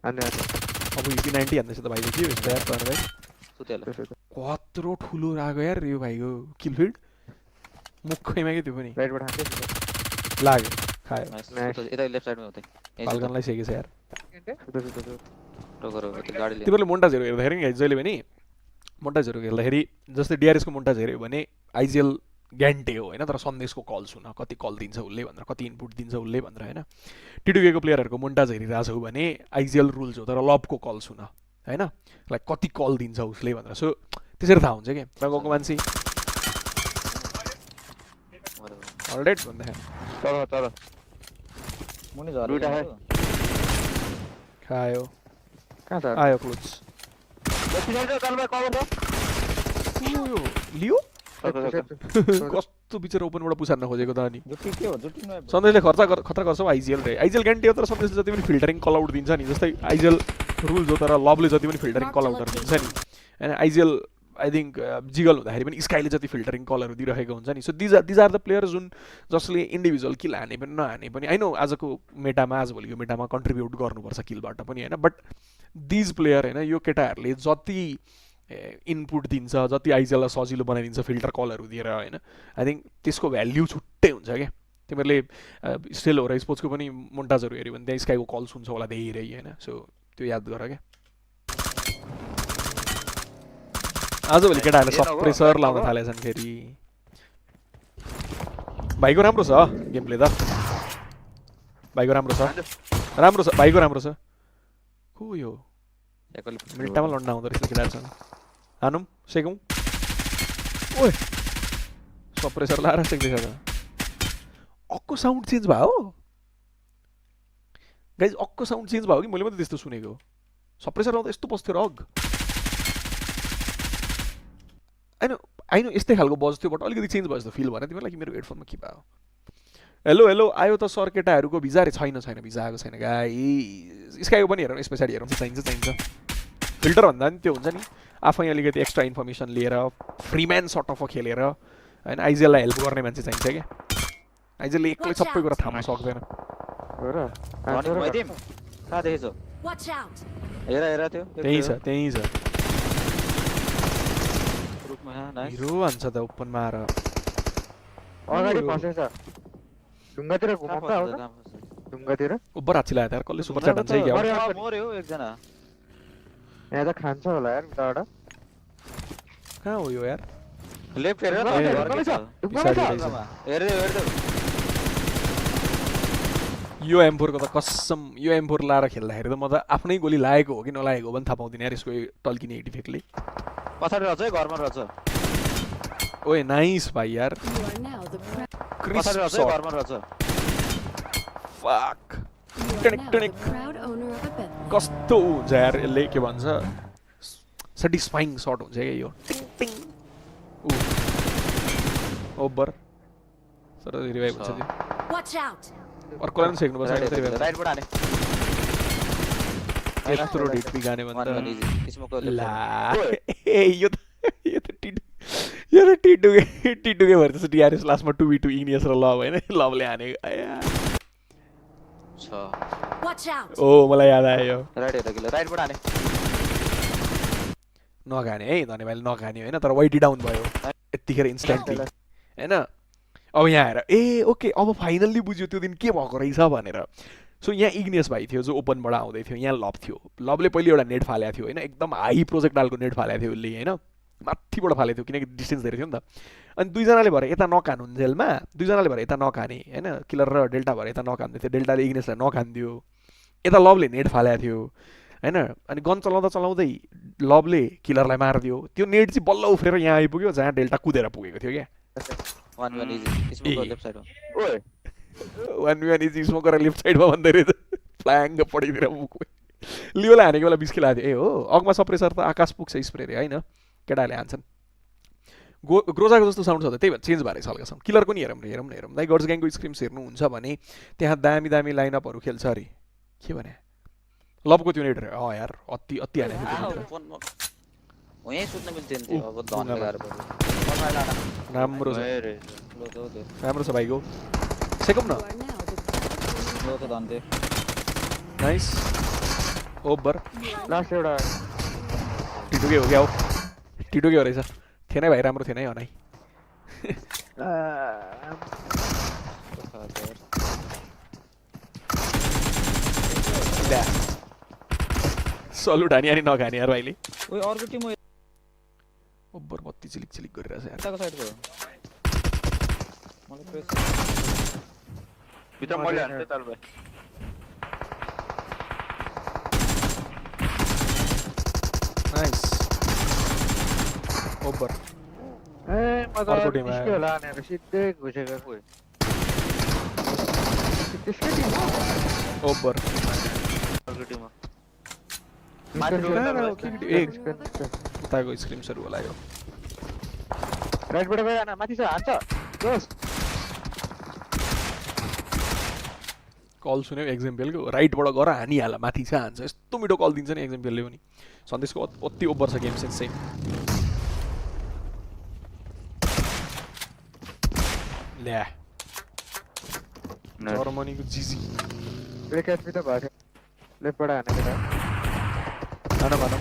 हान्ने अब युपी 90 हान्दैछ त भाइले के हुन्छ यार तर भाइ सुतेला कत्रो ठुलो रागो यार यो भाइको किल फिल्ड मुखैमा के त्यो पनि राइटबाट हान्दै लाग्यो खायो यता लेफ्ट साइडमा उतै फाल्कनलाई सेकेछ यार टोकर त्यो गाडी लिएर तिमीहरूले मोन्टाजहरू हेर्दाखेरि नि जहिले पनि मोन्टाजहरू हेर्दाखेरि जस्तै डिआरएसको मोन्टाज हेऱ्यो भने आइजिएल ग्यान्टे हो होइन तर सन्देशको कल सुन कति कल दिन्छ उसले भनेर कति इनपुट दिन्छ उसले भनेर होइन टिडुकेको प्लेयरहरूको मोन्टाज हेरिरहेको छौ भने आइजिएल रुल्स हो तर लबको कल सुन होइन लाइक कति कल दिन्छ उसले भनेर सो त्यसरी थाहा हुन्छ क्या गाउँको मान्छे अलराइट भन्दाखेरि तर मुनि झरेको दुईटा है। खायो कहाँ छ आयो क्लोज लियो कस्तो बिचरा ओपनबाट पुसार्न खोजेको त अनि जुटी के हो जुटी न सन्देशले खतरा गर्छ आइजिएल रे आइजिएल ग्यान्टी हो तर सन्देशले जति पनि फिल्टरिङ कल आउट दिन्छ नि जस्तै आइजिएल रुल्स हो तर लबले जति पनि फिल्टरिङ कल आउटहरू दिन्छ नि होइन आइजिएल आई थिङ्क जिगल हुँदाखेरि पनि स्काईले जति फिल्टरिङ कलहरू दिइरहेको हुन्छ नि so these are the player जुन जसले इन्डिभिजुअल किल हाने पनि नहाने पनि आई नो आजको मेटामा आजभोलिको मेटामा कन्ट्रिब्युट गर्नुपर्छ किलबाट पनि होइन बट दिज प्लेयर होइन यो केटाहरूले जति इनपुट दिन्छ जति आइजिएललाई सजिलो बनाइदिन्छ फिल्टर कलहरू दिएर होइन आई थिङ्क त्यसको भ्याल्यु छुट्टै हुन्छ क्या तिमीहरूले स्टिल हो र स्पोर्ट्सको पनि मोन्टाजहरू हेऱ्यो भने त्यहाँ स्काईको कल सुन्छ होला धेरै होइन सो त्यो याद गर क्या आजभोलि केटाहरूले सप्रेसर लाउन थालेछन् फेरि भाइको राम्रो छ गेम प्ले त भाइको राम्रो छ भाइको राम्रो छ को यो मिल्टामा लड्न आउँदो रहेछ केटाहरूसँग हानौँ सेकौँ ओए सप्रेसर लाएर सेक्दैछ त अक्को साउन्ड चेन्ज भयो गाइज अक्को साउन्ड चेन्ज भयो कि मैले मात्रै त्यस्तो सुनेको सप्रेसर आउँदा यस्तो बस्थ्यो र होइन यस्तै खालको बज्थ्यो बट अलिकति चेन्ज भयो जस्तो फिल भएन तिमीलाई कि मेरो हेडफोनमा के भयो हेलो हेलो आयो त सर केटाहरूको भिजा रे छैन भिजा आएको छैन गाई स्काईको पनि हेरौँ यस पछाडि हेरौँ चाहिन्छ फिल्टर भन्दा पनि त्यो हुन्छ नि आफै अलिकति एक्स्ट्रा इन्फर्मेसन लिएर फ्रीम्यान सर्ट अफ खेलेर होइन आइजिएललाई हेल्प गर्ने मान्छे चाहिन्छ क्या आइजिएलले एक्लै सबै कुरा थाम्न सक्दैन कहाँ देखेछौ हेर त्यो त्यही छ रुखमा नाइस हिरो हान्छ त ओपनमा आएर अगाडि फसेछ ढुङ्गातिर घुमाउँदा हो त ढुङ्गातिर ओभर हात चिलायो यार कसले सुपर च्याट हान्छ क्या मर्यो एकजना यहाँ त खान्छ होला यार उताबाट कहाँ हो यो यार लेफ्ट हेरेर हेर्दै यो M4 को त कसम यो M4 लाएर खेल्दाखेरि त म त आफ्नै गोली लागेको हो कि नलागेको हो पनि थाहा पाउँदिनँ यार यसको टल्किने इफेक्टले पछाडि रहेछ है घरमा रहेछ ओए नाइस भाइ यार पछाडि रहेछ है घरमा रहेछ फक टनिक कस्तो हुन्छ यार यसले के भन्छ सेटिस्फाइङ शट हुन्छ क्या यो टिङ ओभर सर रिभाइभ हुन्छ त्यो अर्कोलाई पनि सेक्नुपर्छ राइटबाट हाने यत्रो डेट पिगाने भन्दा स्मोक ला ए यो त टिटुके भएर चाहिँ डिआरएस लास्टमा 2v2 इग्नियस र लभ होइन लभले हाने ओ मलाई याद आयो राइटबाट हाने नखाने है धन्यवादले नखाने होइन तर वाइटी डाउन भयो यतिखेर इन्स्ट्यान्टली होइन अब यहाँ आएर ए ओके अब फाइनल्ली बुझ्यो त्यो दिन के भएको रहेछ भनेर सो यहाँ इग्नियस भाइ थियो जो ओपनबाट आउँदै थियो यहाँ लब थियो लबले पहिले एउटा नेट फालेको थियो होइन एकदम हाई प्रोजेक्टाइलको नेट फालेको थियो उसले होइन माथिबाट फालेको थियो किनकि डिस्टेन्स धेरै थियो नि त अनि दुईजनाले भएर यता नखानुन्जेलमा दुईजनाले भएर यता नखाने होइन किलर र डेल्टा भएर यता नखान्दै थियो डेल्टाले इग्नियसलाई नखानिदियो यता लबले नेट फालेको थियो होइन अनि गन चलाउँदै लबले किलरलाई मारिदियो त्यो नेट चाहिँ बल्ल उफ्रेर यहाँ आइपुग्यो जहाँ डेल्टा कुदेर पुगेको थियो क्या 1v1 इजी स्मोकर लेफ्ट साइडमा भन्दै रहेछ फ्ल्याङ्ग पढिदिएर मुखमा लियोलाई हानेको बेला बिस्की लाग्थ्यो ए हो अगमा सप्रेसर त आकाश पुग्छ स्प्रे रे होइन केटाहरूले हान्छन् ग्रोजाको जस्तो साउन्ड छ त त्यही भएर चेन्ज भएर हल्का साउन्ड किलरको नि हेरौँ दाइ गर्ड्स ग्याङको स्क्रिम्स हेर्नुहुन्छ भने त्यहाँ दामी लाइनअपहरू खेल्छ अरे के भने लबको त्यो नेट यार अति हाने राम्रो छ भाइको सेकौँ न नाइस ओभर लास्ट एउटा टिटुकै हो क्या हो टिटुकै हो रहेछ थिएन भाइ राम्रो थिएन है हनाइ सलुट हानी अनि नखाने यार भाइले ओइ अर्को टिम ओभर बत्ती चिलिक चिलिक गरिरहेछ यार यताको साइडको मलाई प्रेस भित्र मैले हान्थे तल भाइ नाइस ओभर ए म त अर्को टिम आयो। निस्क्यो होला भनेर सिधै घुसेको कोही त्यसकै टिम हो ओभर अर्को टिम एक उताको स्क्रिम्सहरू होला यो राइटबाट गयो न माथि छ हान्छ दोस्त कल सुन्यो एक्जाम्पलको राइटबाट गएर हानिहाल माथि छ हान्छ यस्तो मिठो कल दिन्छ नि एक्जाम्पलले पनि सन्देशको अति ओभर छ गेम सेन्स चाहिँ ल्या जर्मनीको जिजी एक एचपी त भयो लेफ्टबाट हानेको हान भनौँ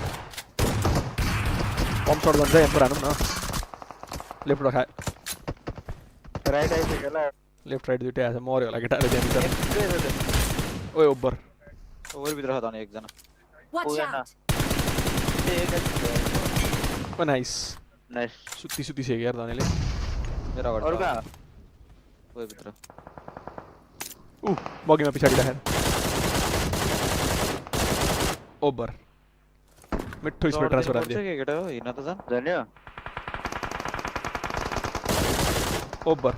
कम सर्ट गर्छ यहाँबाट हानौँ न लेफ्टबाट खायो राइट आइसक्यो होला लेफ्ट राइट दुइटै आएछ मऱ्यो होला केटाहरू त्यहाँभित्र ओए ओभर ओभर भित्र छ त एकजना Watch out! ओ नाइस नाइस सुत्ती सुत्तिसक्यो यार धनीले मेरो अगाडि अरु कहाँ ओभर भित्र बगीमा पछाडि राखेर ओभर मिठो स्पेटर छोरा के केटा हो हिँड्न त जान जान्यो ओभर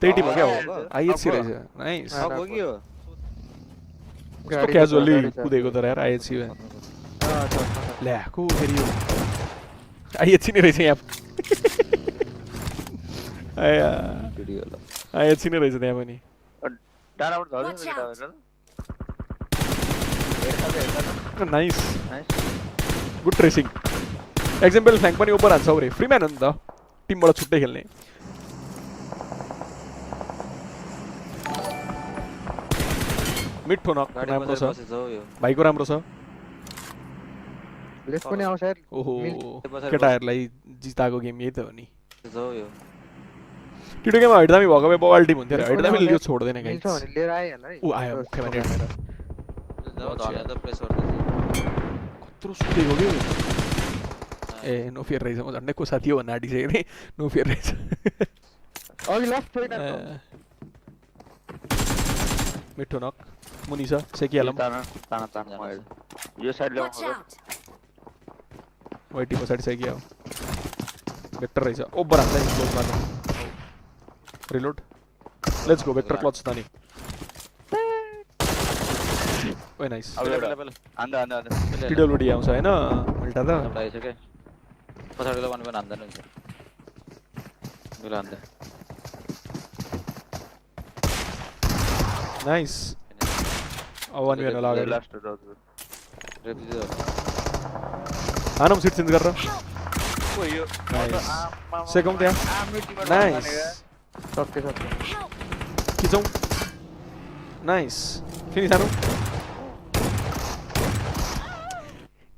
त्यही टिम हो क्या हो आइएचसी रहेछ नाइस बगियो कस्तो क्याजुअली कुदेको त यार आइएचसी ल्या को फेरि यो आइएचसी नै रहेछ यहाँ आया आइएचसी नै रहेछ त्यहाँ पनि डाँडाबाट झर्यो Watch out! Nice good tracing example flank पनि ओभर हान्छ रे फ्री म्यान हो नि त टिमबाट छुट्टै खेल्ने मिठो नक राम्रो छ भाइको राम्रो छ लेफ्ट पनि आउँछ यार ओहो केटाहरूलाई जिताएको गेम यही त हो नि यो टिटो गेममा हैडदामी भएको भए बवाल टिम हुन्थ्यो र हैडदामी यो छोड्दैन मिल्छ गाइस भने लिएर आइहाल है ऊ आयो मुख्य भने हेर्ने धन्य त प्रेस गर्दै कत्रो सुतेको के ए नो फियर रहेछ म झन्डै को साथी हो भन्ने आँटिसकेको थिएँ नो फियर रहेछ अघि लास्ट छैन मिठो नक मुनि छ सेकिहालौँ ताना यो साइड Watch ल्याउनु out! वाइटी पछाडि सेकिहाउ भेक्टर रहेछ ओभर हान्छ नि क्लोज मार्नु reload let's go vector clutch त नि ओए नाइस टिडब्ल्युडी आउँछ हैन उल्टा त आइसक्यो पछाडिको पनि हान्दैन हुन्छ हान्दा नाइस अब वान वेन होला अगाडि हानौँ सिट चेन्ज गरेर नाइस सेकौँ त्यहाँ नाइस सक्यो खिचौँ नाइस फिनिस हानौँ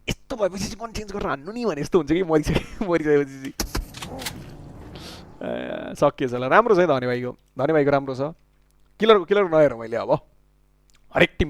यस्तो भएपछि चाहिँ मन चेन्ज गरेर हान्नु नि भने यस्तो हुन्छ कि मरिसकेपछि सकिएछ होला राम्रो छ है धनी भाइको राम्रो छ किलर नहेरौँ मैले अब हरेक टिम